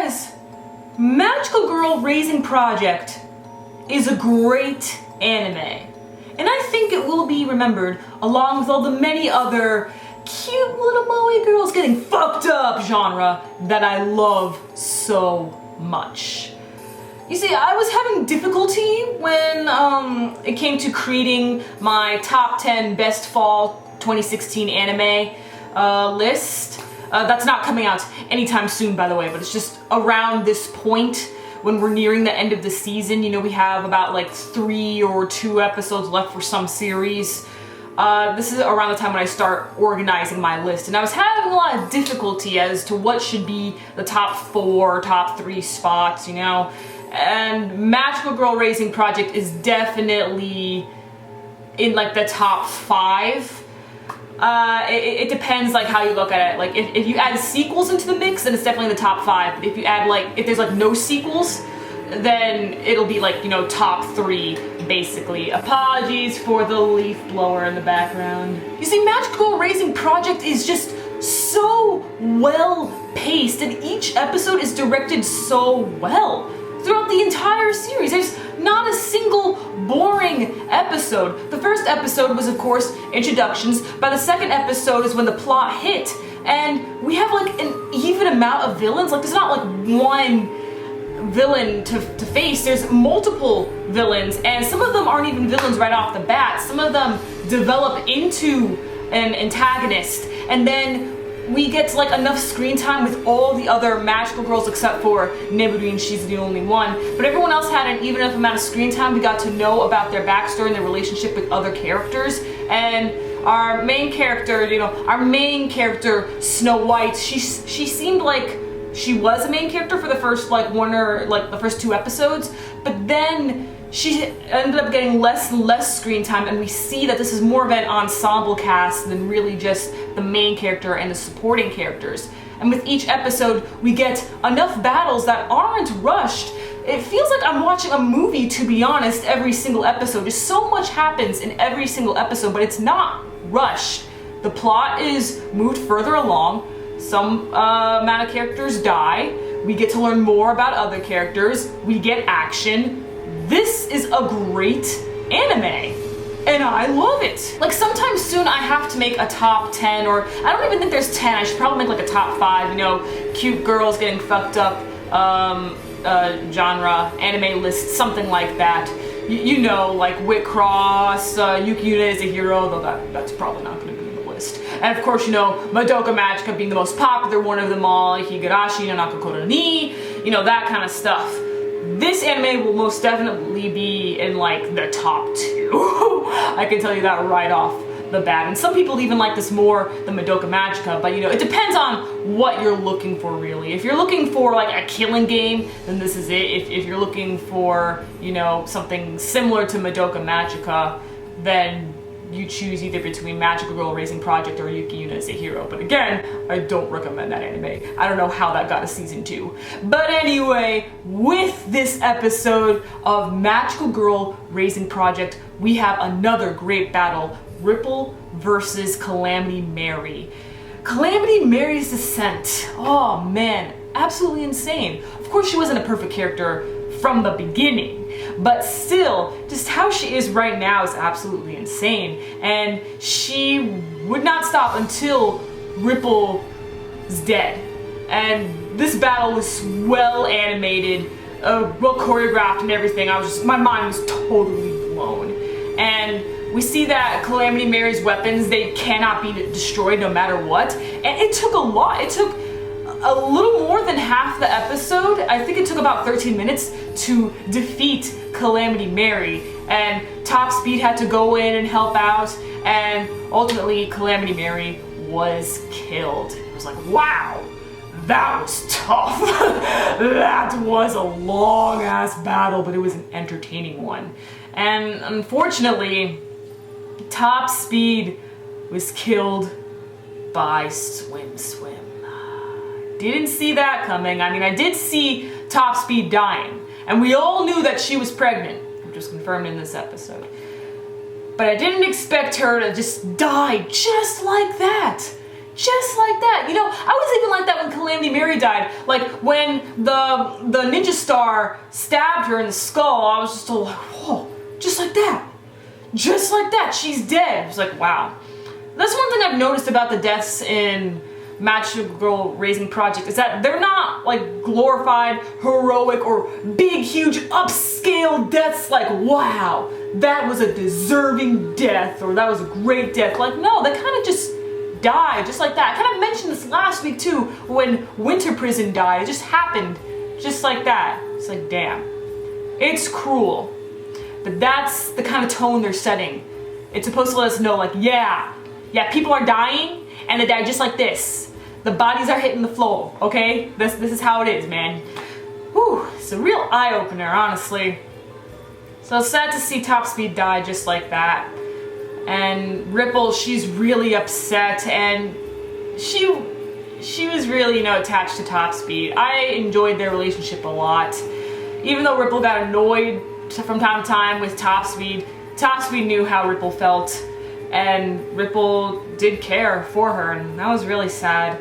guys, Magical Girl Raising Project is a great anime. And I think it will be remembered along with all the many other cute little moe girls getting fucked up genre that I love so much. You see, I was having difficulty when it came to creating my top 10 best fall 2016 anime list. That's not coming out anytime soon, by the way, but it's just around this point when we're nearing the end of the season. You know, we have about like 3 or 2 episodes left for some series. This is around the time when I start organizing my list, and I was having a lot of difficulty as to what should be the top 4, top 3 spots, you know? And Magical Girl Raising Project is definitely in like the top 5. It depends like how you look at it. Like if you add sequels into the mix, then it's definitely the top 5. If you add like, if there's like no sequels, then it'll be like, you know, top 3 basically. Apologies for the leaf blower in the background. You see, Magical Girl Raising Project is just so well paced, and each episode is directed so well throughout the entire series. There's not a single boring episode. The first episode was, of course, introductions. By the second episode is when the plot hit, and we have like an even amount of villains. Like there's not like one villain to face. There's multiple villains, and some of them aren't even villains right off the bat. Some of them develop into an antagonist, and then we get like enough screen time with all the other magical girls except for Neburi, she's the only one. But everyone else had an even enough amount of screen time. We got to know about their backstory and their relationship with other characters. And our main character, you know, our main character, Snow White, she seemed like she was a main character for the first like one or like the first 2 episodes, but then she ended up getting less and less screen time, and we see that this is more of an ensemble cast than really just the main character and the supporting characters. And with each episode, we get enough battles that aren't rushed. It feels like I'm watching a movie, to be honest, every single episode. Just so much happens in every single episode, but it's not rushed. The plot is moved further along. Some amount of characters die. We get to learn more about other characters. We get action. This is a great anime, and I love it. Like sometime soon I have to make a top 10, or I don't even think there's 10. I should probably make like a top 5, you know, cute girls getting fucked up genre anime list, something like that. You know, like Whitcross, Yuki Yuna is a hero, though that's probably not going to be in the list. And of course, you know, Madoka Magica being the most popular one of them all, Higurashi no Nakokoro ni, you know, that kind of stuff. This anime will most definitely be in like the top 2. I can tell you that right off the bat. And some people even like this more than Madoka Magica, but you know, it depends on what you're looking for really. If you're looking for like a killing game, then this is it. If you're looking for, you know, something similar to Madoka Magica, then you choose either between Magical Girl Raising Project or Yuki Yuna as a Hero. But again, I don't recommend that anime. I don't know how that got a season 2. But anyway, with this episode of Magical Girl Raising Project, we have another great battle, Ripple versus Calamity Mary. Calamity Mary's descent, oh man, absolutely insane. Of course she wasn't a perfect character from the beginning, but still, just how she is right now is absolutely insane. And she would not stop until Ripple is dead. And this battle was well animated, well choreographed and everything. My mind was totally blown. And we see that Calamity Mary's weapons, they cannot be destroyed no matter what. And it took a lot. It took a little more than half the episode. I think it took about 13 minutes to defeat Calamity Mary, and Top Speed had to go in and help out, and ultimately Calamity Mary was killed. It was like, wow, that was tough. That was a long ass battle, but it was an entertaining one. And unfortunately, Top Speed was killed by Swim. Didn't see that coming. I mean, I did see Top Speed dying, and we all knew that she was pregnant, which was confirmed in this episode. But I didn't expect her to just die just like that. Just like that. You know, I was even like that when Calamity Mary died. Like when the ninja star stabbed her in the skull, I was just all like, whoa, just like that. Just like that, she's dead. It was like, wow. That's one thing I've noticed about the deaths in Magical Girl Raising Project is that they're not like glorified, heroic, or big, huge, upscale deaths like, wow, that was a deserving death, or that was a great death. Like, no, they kind of just die, just like that. I kind of mentioned this last week too, when Winter Prison died. It just happened, just like that. It's like, damn. It's cruel. But that's the kind of tone they're setting. It's supposed to let us know, like, yeah, people are dying, and they die just like this. The bodies are hitting the floor, okay? This is how it is, man. Whew, it's a real eye-opener, honestly. So it's sad to see Top Speed die just like that. And Ripple, she's really upset, and she was really, you know, attached to Top Speed. I enjoyed their relationship a lot. Even though Ripple got annoyed from time to time with Top Speed knew how Ripple felt, and Ripple did care for her, and that was really sad.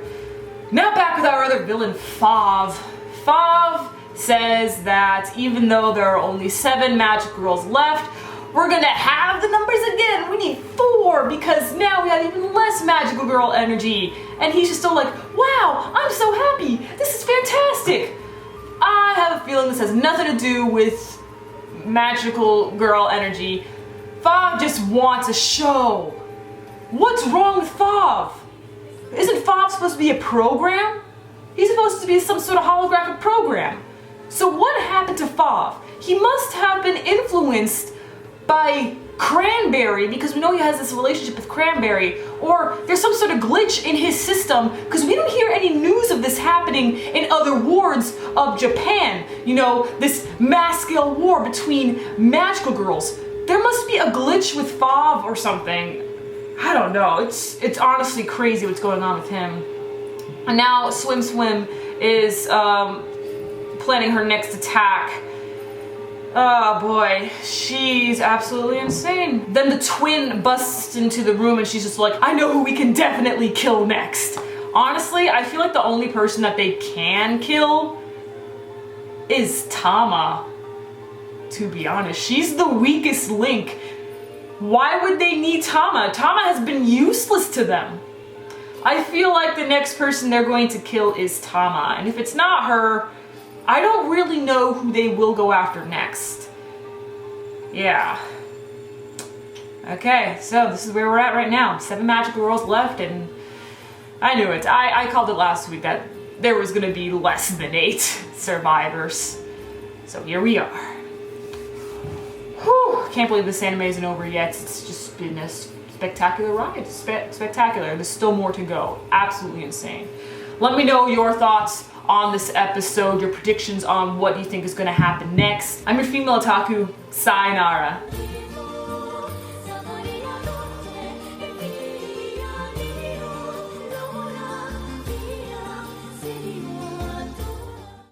Now back with our other villain, Fauve. Fauve says that even though there are only 7 magic girls left, we're gonna have the numbers again. We need 4 because now we have even less magical girl energy. And he's just so like, wow, I'm so happy. This is fantastic. I have a feeling this has nothing to do with magical girl energy. Fauve just wants a show. What's wrong with Fauve? Isn't Fauve supposed to be a program? He's supposed to be some sort of holographic program. So what happened to Fauve? He must have been influenced by Cranberry, because we know he has this relationship with Cranberry, or there's some sort of glitch in his system, because we don't hear any news of this happening in other wards of Japan. You know, this mass-scale war between magical girls. There must be a glitch with Fauve or something. I don't know. It's honestly crazy what's going on with him. And now Swim Swim is planning her next attack. Oh boy, she's absolutely insane. Then the twin busts into the room and she's just like, I know who we can definitely kill next. Honestly, I feel like the only person that they can kill is Tama. To be honest, she's the weakest link. Why would they need Tama? Tama has been useless to them. I feel like the next person they're going to kill is Tama, and if it's not her, I don't really know who they will go after next. Yeah. Okay, so this is where we're at right now. 7 magical girls left, and I knew it. I called it last week that there was gonna be less than 8 survivors. So here we are. Whew, can't believe this anime isn't over yet. It's just been a spectacular ride. Spectacular. There's still more to go. Absolutely insane. Let me know your thoughts on this episode, your predictions on what you think is going to happen next. I'm your female otaku. Sayonara.